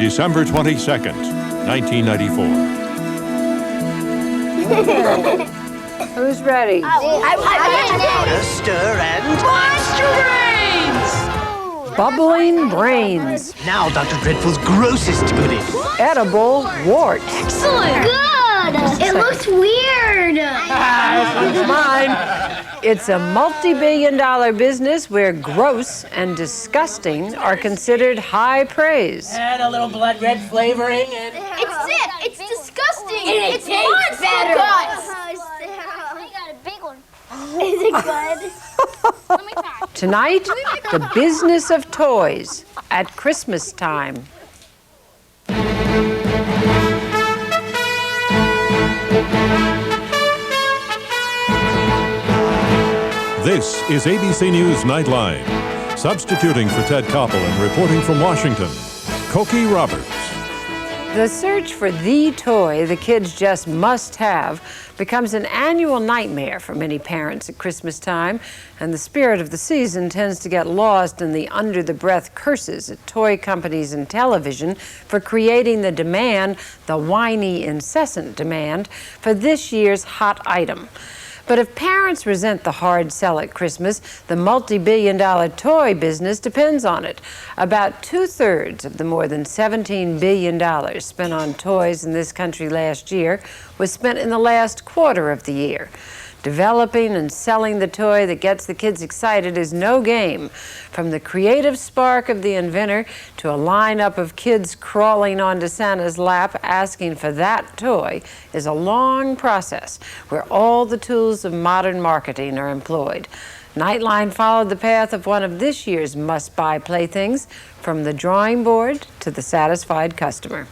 December 22nd, 1994. Who's ready? Powder, stir, and... Monster Brains! Bubbling brains. Now Dr. Dreadful's grossest goodie. Edible warts. Excellent! Good! It looks weird! It's mine. It's a multi-billion-dollar business where gross and disgusting are considered high praise. Add a little blood red flavoring and... It's sick! It's disgusting! And it it's tastes monster better. guts! I got a big one. Is it good? Let me try. Tonight, the business of toys at Christmas time. This is ABC News Nightline. Substituting for Ted Koppel and reporting from Washington, Cokie Roberts. The search for the toy the kids just must have becomes an annual nightmare for many parents at Christmas time, and the spirit of the season tends to get lost in the under-the-breath curses at toy companies and television for creating the demand, the whiny, incessant demand, for this year's hot item. But if parents resent the hard sell at Christmas, the multi-billion-dollar toy business depends on it. About 2/3 of the more than $17 billion spent on toys in this country last year was spent in the last quarter of the year. Developing and selling the toy that gets the kids excited is no game. From the creative spark of the inventor to a lineup of kids crawling onto Santa's lap asking for that toy is a long process where all the tools of modern marketing are employed. Nightline followed the path of one of this year's must-buy playthings, from the drawing board to the satisfied customer.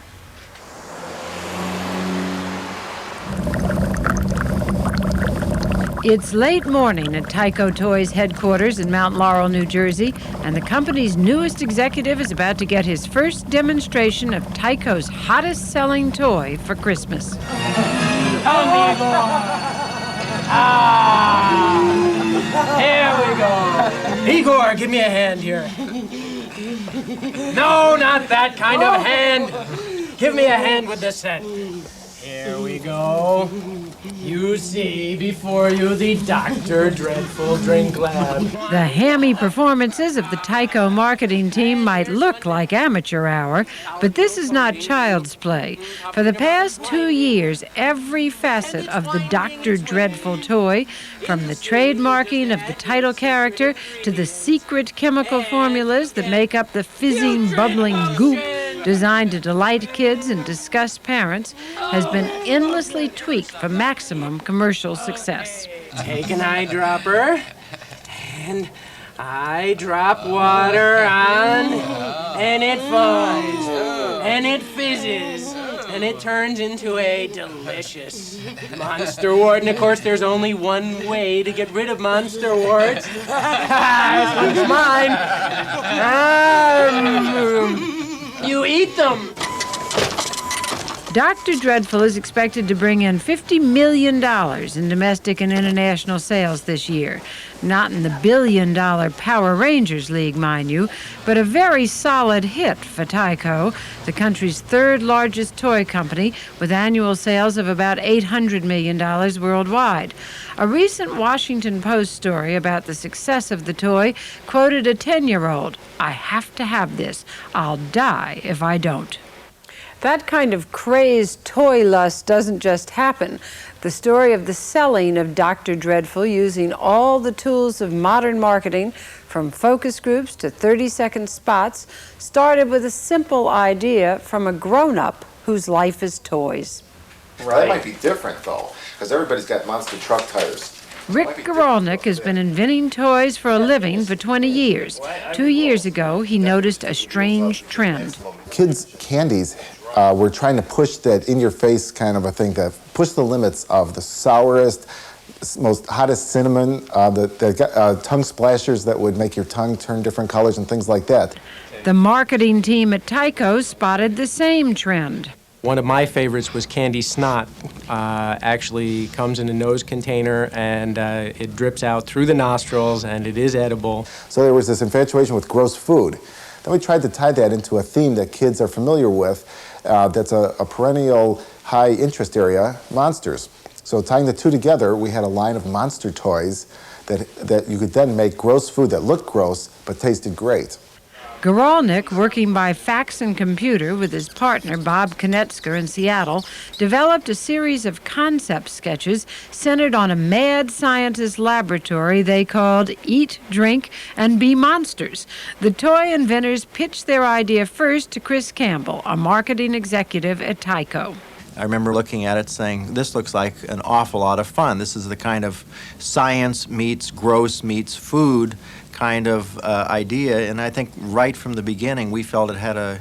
It's late morning at Tyco Toys headquarters in Mount Laurel, New Jersey, and the company's newest executive is about to get his first demonstration of Tyco's hottest selling toy for Christmas. Come, Igor! Here we go. Igor, give me a hand here. No, not that kind of hand. Give me a hand with the set. Here we go. You see before you the Dr. Dreadful Drink Lab. The hammy performances of the Tyco marketing team might look like amateur hour, but this is not child's play. For the past 2 years, every facet of the Dr. Dreadful toy, from the trademarking of the title character to the secret chemical formulas that make up the fizzing, bubbling goop designed to delight kids and disgust parents, has been endlessly tweaked for maximum commercial success. Take an eyedropper, and I drop water on, and it fuzz, and it fizzes, and it turns into a delicious monster wart. And of course, there's only one way to get rid of monster warts. It's mine. You eat them. Dr. Dreadful is expected to bring in $50 million in domestic and international sales this year. Not in the billion-dollar Power Rangers League, mind you, but a very solid hit for Tyco, the country's third-largest toy company, with annual sales of about $800 million worldwide. A recent Washington Post story about the success of the toy quoted a 10-year-old, "I have to have this. I'll die if I don't." That kind of crazed toy lust doesn't just happen. The story of the selling of Dr. Dreadful using all the tools of modern marketing, from focus groups to 30-second spots, started with a simple idea from a grown-up whose life is toys. Well, that might be different, though, because everybody's got monster truck tires. Rick Goralnik has been inventing toys for a living for 20 years. 2 years ago, he noticed a strange trend. Kids' candies, we're trying to push that in-your-face kind of a thing, to push the limits of the sourest, most hottest cinnamon, the tongue splashers that would make your tongue turn different colors and things like that. The marketing team at Tyco spotted the same trend. One of my favorites was candy snot. Actually comes in a nose container, and it drips out through the nostrils, and it is edible. So there was this infatuation with gross food. Then we tried to tie that into a theme that kids are familiar with, that's a perennial high interest area, monsters. So tying the two together, we had a line of monster toys that you could then make gross food that looked gross but tasted great. Guralnick, working by fax and computer with his partner Bob Konetzker in Seattle, developed a series of concept sketches centered on a mad scientist laboratory they called Eat, Drink, and Be Monsters. The toy inventors pitched their idea first to Chris Campbell, a marketing executive at Tyco. I remember looking at it saying, this looks like an awful lot of fun. This is the kind of science meets gross meets food kind of idea, and I think right from the beginning we felt it had a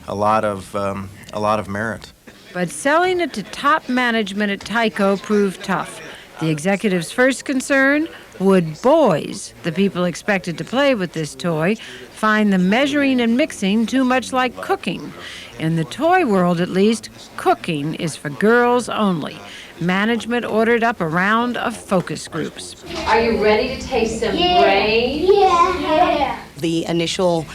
lot of merit. But selling it to top management at Tyco proved tough. The executive's first concern: would boys, the people expected to play with this toy, find the measuring and mixing too much like cooking? In the toy world, at least, cooking is for girls only. Management ordered up a round of focus groups. Are you ready to taste some brains? Yeah. The initial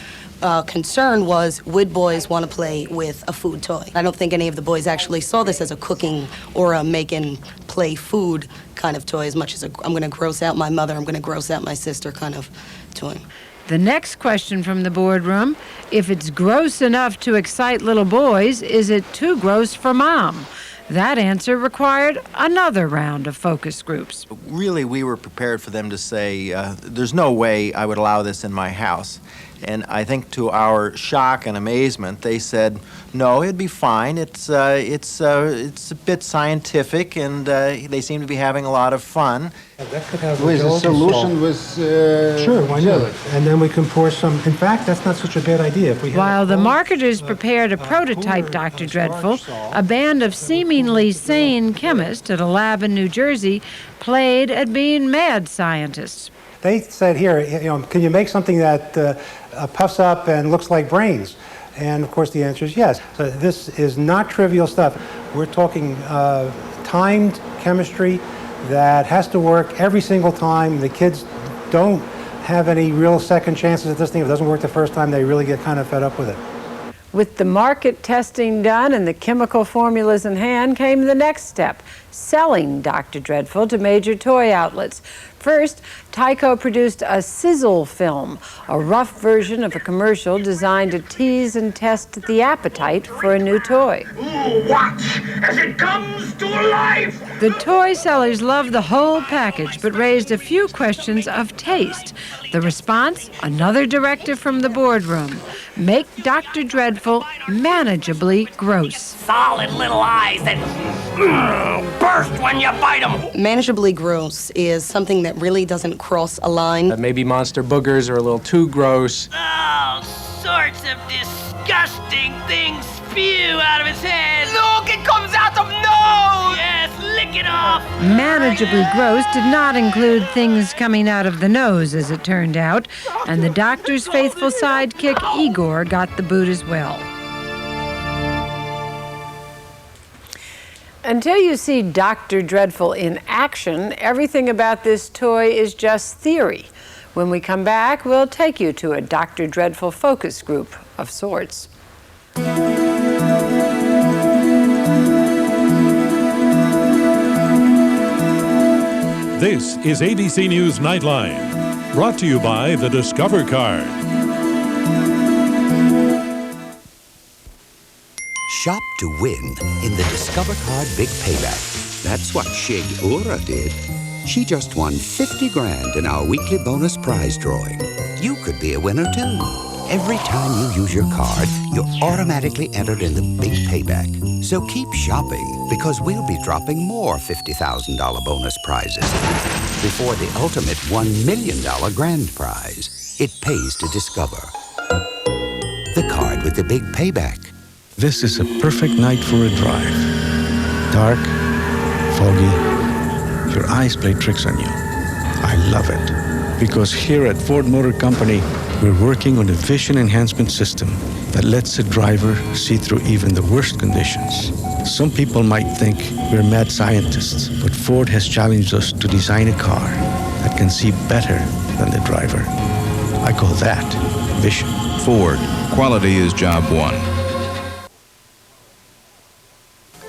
concern was, would boys want to play with a food toy? I don't think any of the boys actually saw this as a cooking or a make and play food kind of toy as much as I'm going to gross out my mother, I'm going to gross out my sister kind of toy. The next question from the boardroom: if it's gross enough to excite little boys, is it too gross for Mom? That answer required another round of focus groups. Really, we were prepared for them to say, there's no way I would allow this in my house. And I think to our shock and amazement, they said, no, it'd be fine. It's a bit scientific, and they seem to be having a lot of fun. That could have with a solution with sure, why not? And then we can pour some. In fact, that's not such a bad idea. If we While the marketers prepared a prototype Dr. Dreadful, a band of seemingly sane chemists at a lab in New Jersey played at being mad scientists. They said, here, can you make something that puffs up and looks like brains? And of course the answer is yes. So this is not trivial stuff. We're talking timed chemistry that has to work every single time. The kids don't have any real second chances at this thing. If it doesn't work the first time, they really get kind of fed up with it. With the market testing done and the chemical formulas in hand came the next step: selling Dr. Dreadful to major toy outlets. First, Tyco produced a sizzle film, a rough version of a commercial designed to tease and test the appetite for a new toy. Ooh, watch as it comes to life! The toy sellers loved the whole package, but raised a few questions of taste. The response? Another directive from the boardroom: make Dr. Dreadful manageably gross. Solid little eyes that burst when you bite them. Manageably gross is something that really doesn't cross a line. Maybe monster boogers are a little too gross. All sorts of disgusting things spew out of his head. Look, it comes out the nose! Yes, lick it off! Manageably gross did not include things coming out of the nose, as it turned out, and the doctor's faithful sidekick, Igor, got the boot as well. Until you see Dr. Dreadful in action, everything about this toy is just theory. When we come back, we'll take you to a Dr. Dreadful focus group of sorts. This is ABC News Nightline, brought to you by the Discover Card. Shop to win in the Discover Card Big Payback. That's what Shig Ura did. She just won 50 grand in our weekly bonus prize drawing. You could be a winner too. Every time you use your card, you're automatically entered in the Big Payback. So keep shopping, because we'll be dropping more $50,000 bonus prizes before the ultimate $1 million grand prize. It pays to discover. The card with the Big Payback. This is a perfect night for a drive. Dark, foggy, your eyes play tricks on you. I love it, because here at Ford Motor Company, we're working on a vision enhancement system that lets a driver see through even the worst conditions. Some people might think we're mad scientists, but Ford has challenged us to design a car that can see better than the driver. I call that vision. Ford, quality is job one.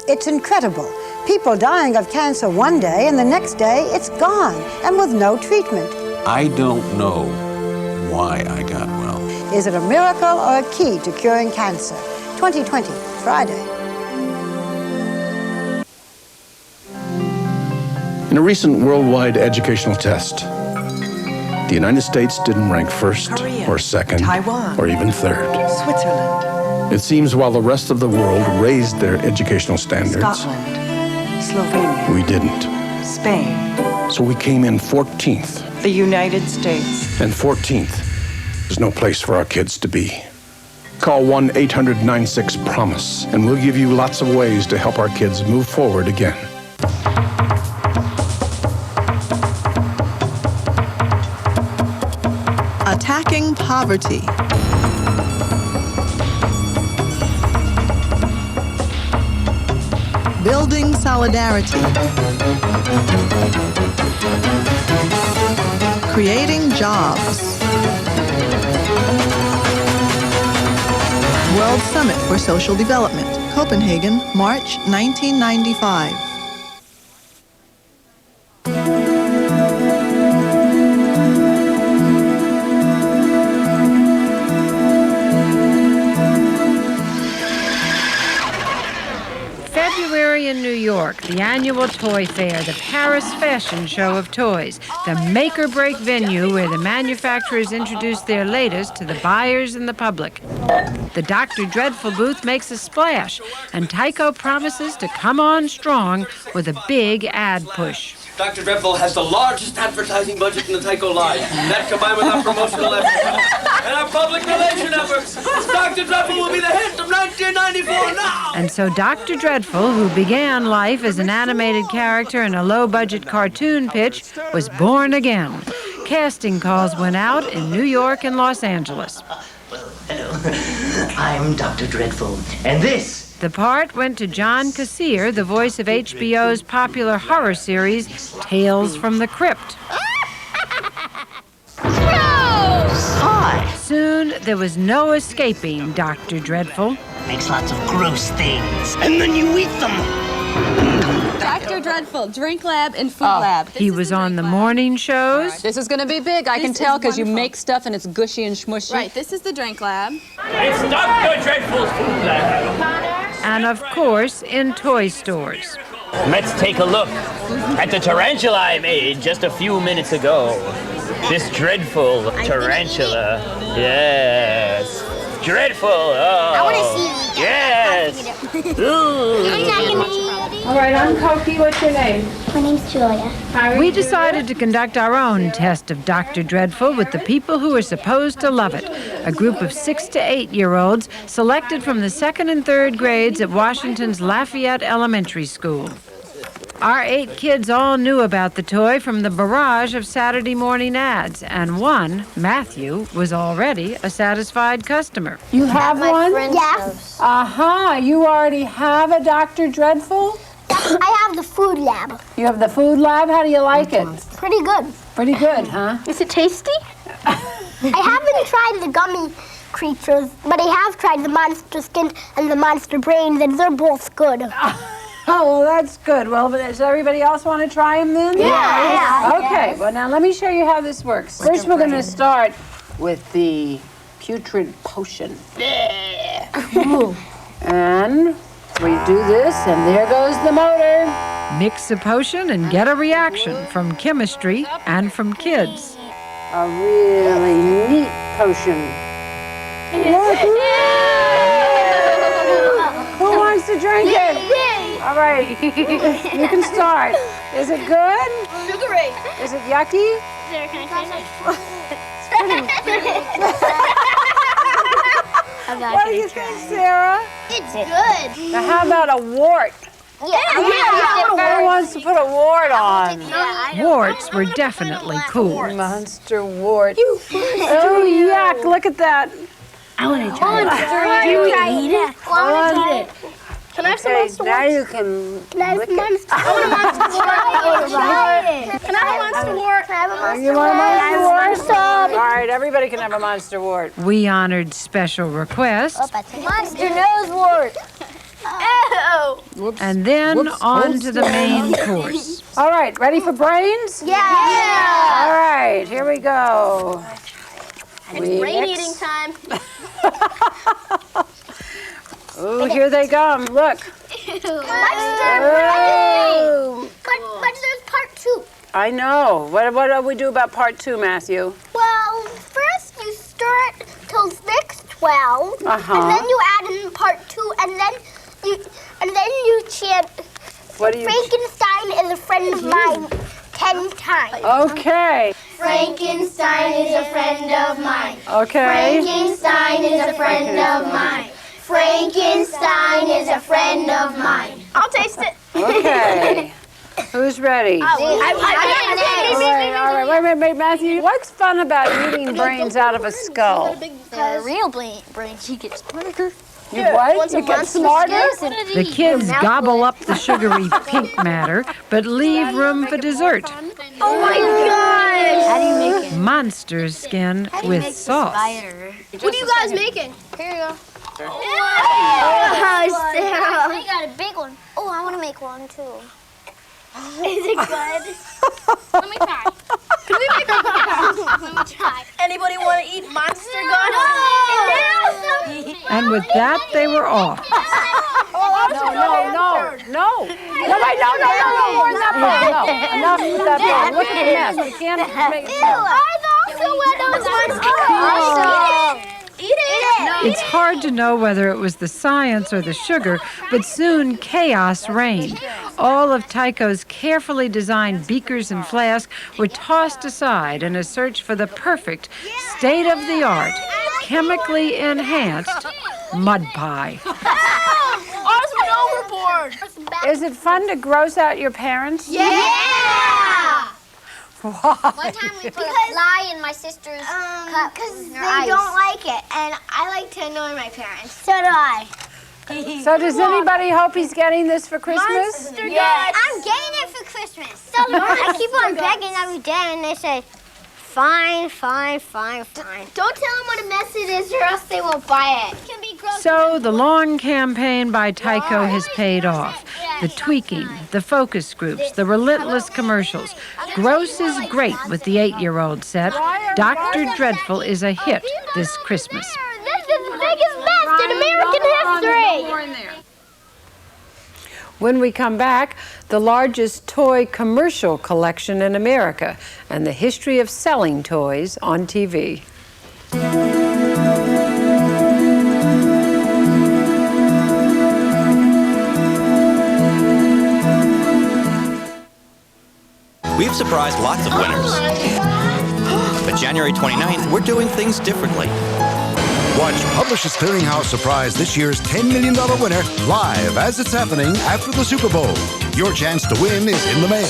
It's incredible. People dying of cancer one day and the next day it's gone and with no treatment. I don't know why I got well. Is it a miracle or a key to curing cancer? 2020, Friday. In a recent worldwide educational test, the United States didn't rank first or second Taiwan, or even third. Switzerland, It seems while the rest of the world raised their educational standards, Scotland, Slovenia, we didn't. Spain, So we came in 14th, the United States. and 14th is no place for our kids to be. Call 1-800-96-PROMISE, and we'll give you lots of ways to help our kids move forward again. Attacking poverty. Building solidarity. Creating jobs. World Summit for Social Development, Copenhagen, March 1995. February in New York, the annual toy fair, the Paris fashion show of toys, the make-or-break venue where the manufacturers introduce their latest to the buyers and the public. The Dr. Dreadful booth makes a splash, and Tyco promises to come on strong with a big ad push. Dr. Dreadful has the largest advertising budget in the Tyco line. That combined with our promotional efforts and our public relation efforts, Dr. Dreadful will be the hit of 1994 now! And so Dr. Dreadful, who began life as an animated character in a low-budget cartoon pitch, was born again. Casting calls went out in New York and Los Angeles. Hello, I'm Dr. Dreadful, and this... The part went to John Kassir, the voice of HBO's popular horror series, Tales from the Crypt. Hi! Soon, there was no escaping Dr. Dreadful. Makes lots of gross things, and then you eat them. Dr. Dreadful, Drink Lab and Food Lab. He was on the morning shows. This is going to be big. I can tell because you make stuff and it's gushy and smushy. Right, this is the Drink Lab. It's Dr. Dreadful's Food Lab. And of course, in toy stores. Let's take a look at the tarantula I made just a few minutes ago. This dreadful tarantula. Yes. Dreadful. Oh. I want to see Yes. All right, I'm Cokie. What's your name? My name's Julia. We decided to conduct our own test of Dr. Dreadful with the people who are supposed to love it, a group of 6 to 8-year-olds selected from the 2nd and 3rd grades at Washington's Lafayette Elementary School. Our 8 kids all knew about the toy from the barrage of Saturday morning ads, and one, Matthew, was already a satisfied customer. You have one? Yes. Uh-huh. You already have a Dr. Dreadful? I have the food lab. You have the food lab? How do you like it? Pretty good. Pretty good, huh? Is it tasty? I haven't tried the gummy creatures, but I have tried the monster skin and the monster brains, and they're both good. Oh, well, that's good. Well, does everybody else want to try them then? Yeah. Okay, well, now let me show you how this works. First, we're going to start with the putrid potion. And we do this, and there goes the motor. Mix the potion and get a reaction from chemistry and from kids. A really neat potion. Who wants to drink it? All right, you can start. Is it good? Sugary. Is it yucky? Sarah, can I try some? What do you think, Sarah? It's good. Now, how about a wart? Yeah. Who wants to put a wart on? Yeah, Warts were definitely cool. Monster wart. Oh, yuck, look at that. I want to try it. Do you eat it? I want to eat it. Can I have some monster now warts? you can Can I have some monster? I want a monster wart. Can I have a monster wart? Can I have a monster You want a monster wart? Some. All right, everybody can have a Monster Wart. We honored special requests. Monster Nose Wart. Ew. And then on to the main course. All right, ready for brains? Yeah. All right, here we go. It's brain eating time. Ooh, here they come. Look. Monster brain. But there's part 2. I know. What do we do about part 2, Matthew? Well, first you stir it till it makes 12, and then you add in part 2, and then you chant. What do you? Frankenstein is a friend of mine 10 times. Okay. Frankenstein is a friend of mine. Okay. Frankenstein is a friend of mine. Frankenstein is a friend of mine. I'll taste it. Okay. Who's ready? All right. Wait, Matthew. What's fun about eating brains out of a skull? The real brains, you get smarter. You what? You get smarter? The kids gobble up the sugary pink matter, but leave room for dessert. Oh my gosh! How do you make it? Monster skin with sauce. What are you guys making? Here you go. Oh, Sarah. I got a big one. Oh, I want to make one too. Is it good? Let me try. Can we make one? Let me try. Anybody want to eat monster gun? And with that, they were off. No. More than that part. No. Enough with that part. Look at the mess. You can't make it. I also want those monster. Eat it. It's hard to know whether it was the science or the sugar, but soon chaos reigned. All of Tycho's carefully designed beakers and flasks were tossed aside in a search for the perfect, state-of-the-art, chemically enhanced mud pie. Ours went overboard. Is it fun to gross out your parents? Yeah! Why? One time we put a fly in my sister's cup because they don't like it, and I like to annoy my parents. So do I. So does anybody hope he's getting this for Christmas? Yes. I'm getting it for Christmas. So I keep on begging every day, and they say, fine. Don't tell them what a mess it is, or else they won't buy it. So the long campaign by Tycho has paid off. The tweaking, the focus groups, the relentless commercials. Gross is great with the 8-year-old set. Dr. Dreadful is a hit this Christmas. This is the biggest mess in American history. When we come back, the largest toy commercial collection in America and the history of selling toys on TV. We've surprised lots of winners. But January 29th, we're doing things differently. Watch Publishers Clearinghouse surprise this year's $10 million winner live as it's happening after the Super Bowl. Your chance to win is in the mail.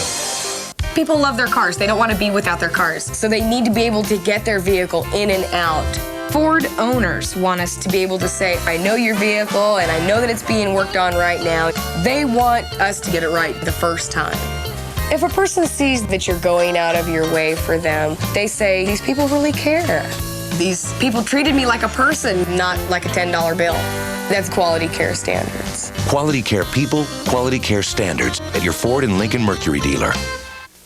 People love their cars. They don't want to be without their cars. So they need to be able to get their vehicle in and out. Ford owners want us to be able to say, I know your vehicle and I know that it's being worked on right now. They want us to get it right the first time. If a person sees that you're going out of your way for them, they say, these people really care. These people treated me like a person, not like a $10 bill. That's quality care standards. Quality care people, quality care standards at your Ford and Lincoln Mercury dealer.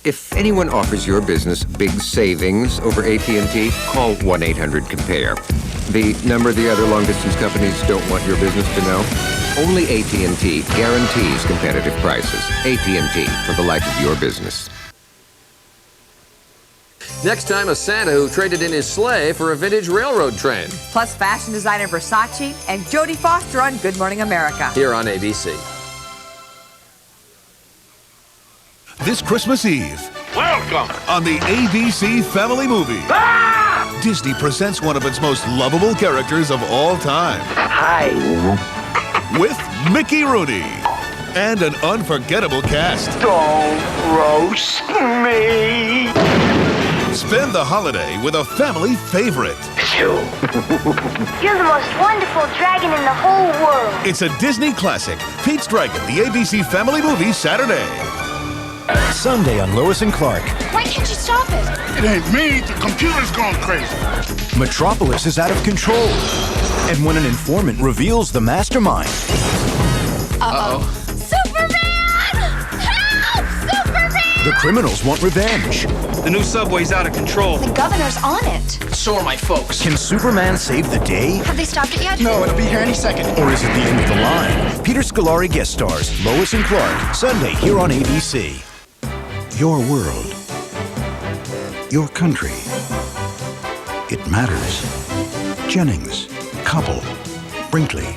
If anyone offers your business big savings over AT&T, call 1-800-COMPARE. The number the other long-distance companies don't want your business to know? Only AT&T guarantees competitive prices. AT&T, for the life of your business. Next time, a Santa who traded in his sleigh for a vintage railroad train. Plus fashion designer Versace and Jodie Foster on Good Morning America. Here on ABC. This Christmas Eve. Welcome! On the ABC Family Movie. Ah! Disney presents one of its most lovable characters of all time. Hi. With Mickey Rooney. And an unforgettable cast. Don't roast me. Spend the holiday with a family favorite. You're the most wonderful dragon in the whole world. It's a Disney classic. Pete's Dragon, the ABC Family Movie, Saturday. Sunday on Lois and Clark. Why can't you stop it? It ain't me. The computer's gone crazy. Metropolis is out of control. And when an informant reveals the mastermind. Uh-oh. Superman! Help! Superman! The criminals want revenge. The new subway's out of control. The governor's on it. So are my folks. Can Superman save the day? Have they stopped it yet? No, it'll be here any second. Or is it the end of the line? Peter Scolari guest stars Lois and Clark, Sunday here on ABC. Your world. Your country. It matters. Jennings, Koppel, Brinkley.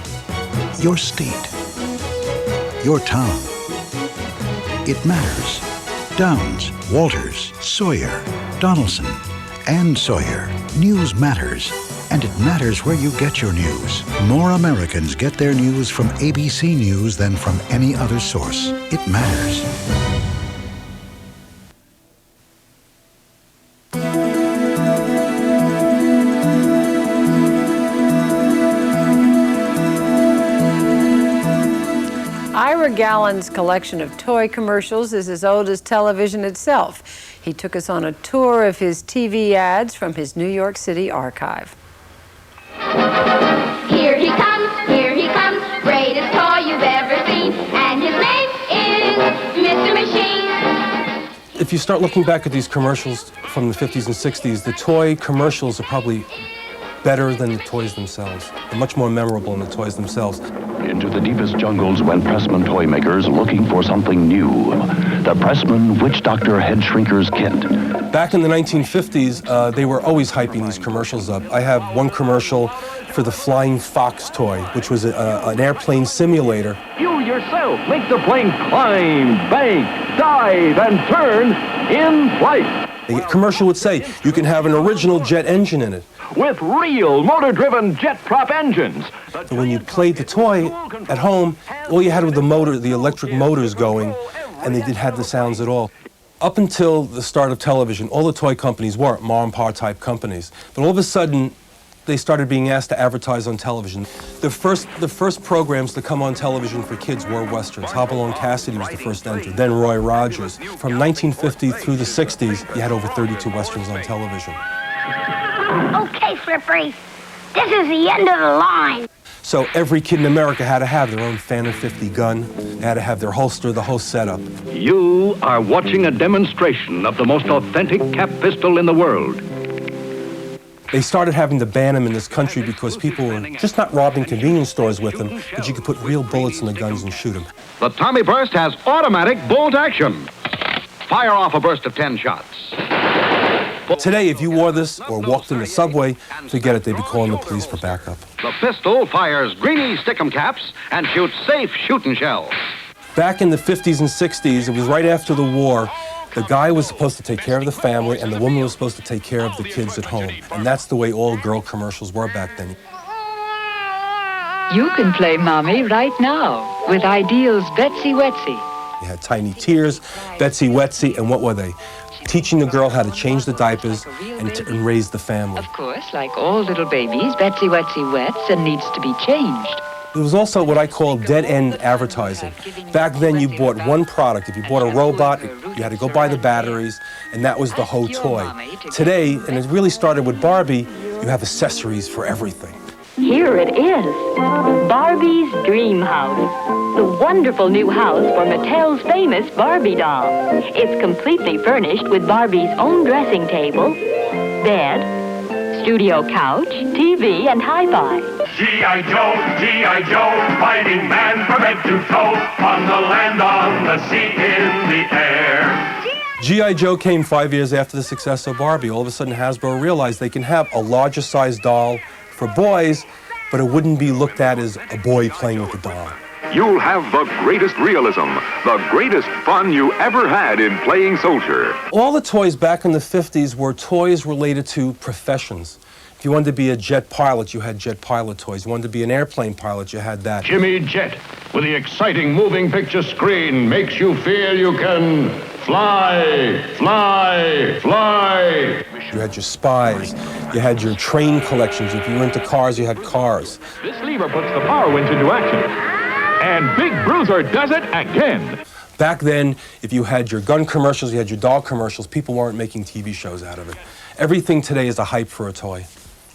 Your state. Your town. It matters. Downs, Walters, Sawyer, Donaldson, and Sawyer. News matters. And it matters where you get your news. More Americans get their news from ABC News than from any other source. It matters. Ira Gallen's collection of toy commercials is as old as television itself. He took us on a tour of his TV ads from his New York City archive. Here he comes, greatest toy you've ever seen, and his name is Mr. Machine. If you start looking back at these commercials from the 50s and 60s, the toy commercials are probably better than the toys themselves. They're much more memorable than the toys themselves. Into the deepest jungles went Pressman toy makers looking for something new. The Pressman Witch Doctor Head Shrinker's Kit. Back in the 1950s, they were always hyping these commercials up. I have one commercial for the Flying Fox toy, which was an airplane simulator. You yourself make the plane climb, bank, dive, and turn in flight. The commercial would say, you can have an original jet engine in it. With real motor-driven jet prop engines. So when you played the toy at home, all you had was the motor, the electric motors going, and they didn't have the sounds at all. Up until the start of television, all the toy companies were ma and pa type companies. But all of a sudden, they started being asked to advertise on television. The first programs to come on television for kids were Westerns. Hopalong Cassidy was the first entered, then Roy Rogers. From 1950 through the 60s, you had over 32 Westerns on television. Okay, Slippery, this is the end of the line. So every kid in America had to have their own Phantom 50 gun. They had to have their holster, the whole setup. You are watching a demonstration of the most authentic cap pistol in the world. They started having to ban them in this country because people were just not robbing convenience stores with them, but you could put real bullets in the guns and shoot them. The Tommy Burst has automatic bolt action. Fire off a burst of 10 shots. Today, if you wore this or walked in the subway, forget it, they'd be calling the police for backup. The pistol fires greeny stickum caps and shoots safe shooting shells. Back in the 50s and 60s, it was right after the war, the guy was supposed to take care of the family and the woman was supposed to take care of the kids at home. And that's the way all girl commercials were back then. You can play Mommy right now with Ideal's Betsy Wetsy. You had Tiny Tears, Betsy Wetsy, and what were they? Teaching the girl how to change the diapers and raise the family. Of course, like all little babies, Betsy Wetsy wets and needs to be changed. There was also what I call dead-end advertising. Back then, you bought one product. If you bought a robot, you had to go buy the batteries, and that was the whole toy. Today, and it really started with Barbie, you have accessories for everything. Here it is, Barbie's Dream House. The wonderful new house for Mattel's famous Barbie doll. It's completely furnished with Barbie's own dressing table, bed, studio couch, TV, and hi-fi. G.I. Joe, G.I. Joe, fighting man from head to toe, on the land, on the sea, in the air. G.I. Joe came 5 years after the success of Barbie. All of a sudden, Hasbro realized they can have a larger size doll for boys, but it wouldn't be looked at as a boy playing with a doll. You'll have the greatest realism, the greatest fun you ever had in playing soldier. All the toys back in the 50s were toys related to professions. If you wanted to be a jet pilot, you had jet pilot toys. You wanted to be an airplane pilot, you had that. Jimmy Jet, with the exciting moving picture screen, makes you feel you can fly, fly, fly. You had your spies. You had your train collections. If you were into cars, you had cars. This lever puts the power winch into action. And Big Bruiser does it again. Back then, if you had your gun commercials, you had your doll commercials, people weren't making TV shows out of it. Everything today is a hype for a toy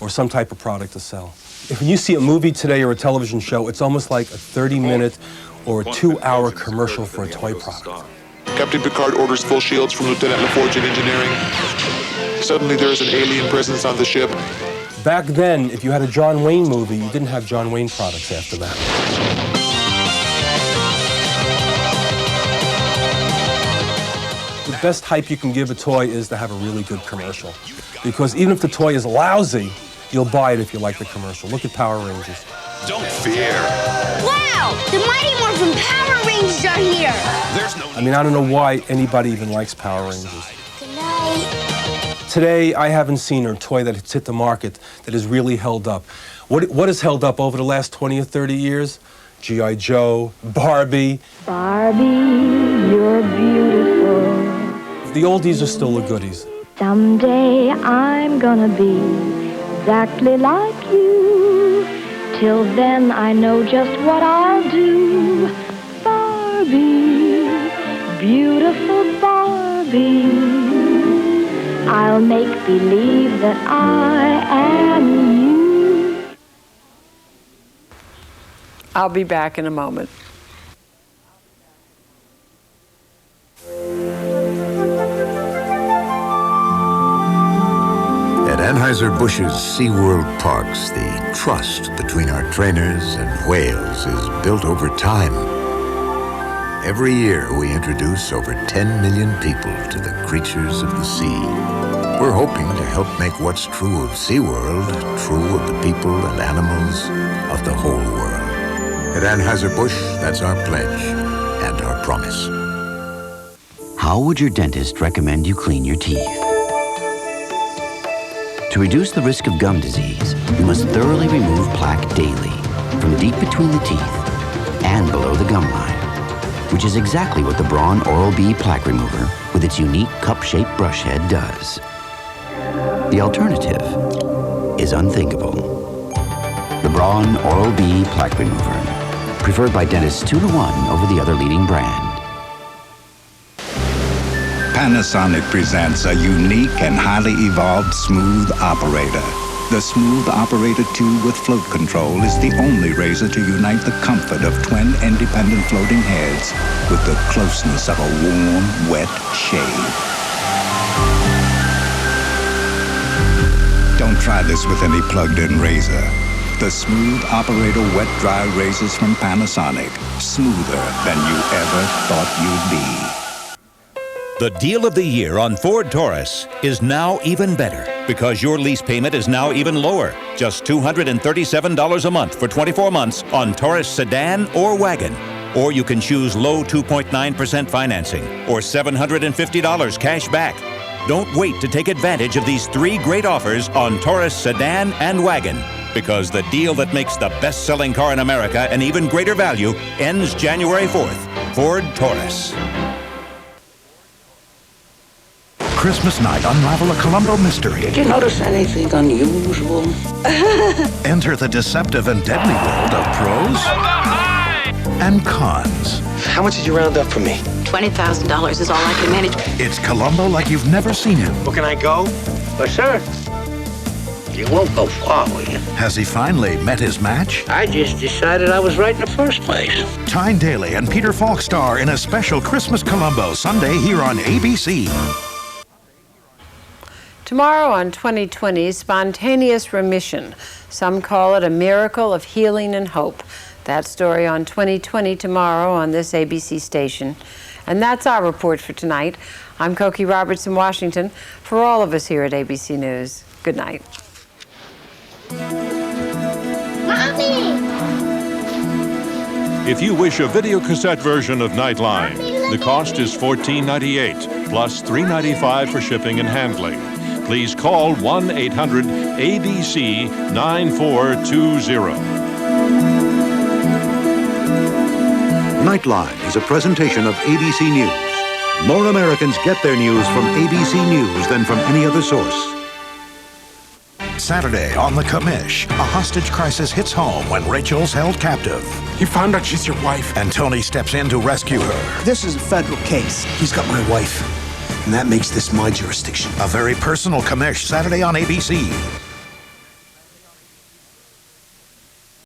or some type of product to sell. If you see a movie today or a television show, it's almost like a 30-minute or a 2-hour commercial for a toy product. Captain Picard orders full shields from Lieutenant LaForge in engineering. Suddenly there's an alien presence on the ship. Back then, if you had a John Wayne movie, you didn't have John Wayne products after that. The best hype you can give a toy is to have a really good commercial. Because even if the toy is lousy, you'll buy it if you like the commercial. Look at Power Rangers. Don't fear. Wow! The Mighty Morphin Power Rangers are here! I mean, I don't know why anybody even likes Power Rangers. Good night. Today, I haven't seen a toy that has hit the market that has really held up. What has held up over the last 20 or 30 years? G.I. Joe, Barbie. Barbie, you're beautiful. The oldies are still the goodies. Someday I'm gonna be exactly like you. Till then I know just what I'll do. Barbie, beautiful Barbie. I'll make believe that I am you. I'll be back in a moment. At Anheuser-Busch's SeaWorld parks, the trust between our trainers and whales is built over time. Every year, we introduce over 10 million people to the creatures of the sea. We're hoping to help make what's true of SeaWorld true of the people and animals of the whole world. At Anheuser-Busch, that's our pledge and our promise. How would your dentist recommend you clean your teeth? To reduce the risk of gum disease, you must thoroughly remove plaque daily, from deep between the teeth and below the gum line, which is exactly what the Braun Oral-B Plaque Remover with its unique cup-shaped brush head does. The alternative is unthinkable. The Braun Oral-B Plaque Remover, preferred by dentists 2-to-1 over the other leading brand. Panasonic presents a unique and highly evolved Smooth Operator. The Smooth Operator 2 with float control is the only razor to unite the comfort of twin independent floating heads with the closeness of a warm, wet shave. Don't try this with any plugged-in razor. The Smooth Operator wet dry razors from Panasonic. Smoother than you ever thought you'd be. The deal of the year on Ford Taurus is now even better because your lease payment is now even lower. Just $237 a month for 24 months on Taurus sedan or wagon. Or you can choose low 2.9% financing or $750 cash back. Don't wait to take advantage of these 3 great offers on Taurus sedan and wagon, because the deal that makes the best-selling car in America an even greater value ends January 4th. Ford Taurus. Christmas night, unravel a Columbo mystery. Did you notice anything unusual? Enter the deceptive and deadly world of pros and cons. How much did you round up for me? $20,000 is all I can manage. It's Columbo like you've never seen him. Well, can I go? Well, sure. You won't go far, will you? Has he finally met his match? I just decided I was right in the first place. Tyne Daly and Peter Falk star in a special Christmas Columbo Sunday here on ABC. Tomorrow on 2020, spontaneous remission. Some call it a miracle of healing and hope. That story on 2020 tomorrow on this ABC station. And that's our report for tonight. I'm Cokie Roberts in Washington. For all of us here at ABC News, good night. Mommy! If you wish a videocassette version of Nightline, the cost is $14.98 plus $3.95 for shipping and handling. Please call 1-800-ABC-9420. Nightline is a presentation of ABC News. More Americans get their news from ABC News than from any other source. Saturday on The Commish, a hostage crisis hits home when Rachel's held captive. You found out she's your wife. And Tony steps in to rescue her. This is a federal case. He's got my wife, and that makes this my jurisdiction. A very personal Commish, Saturday on ABC.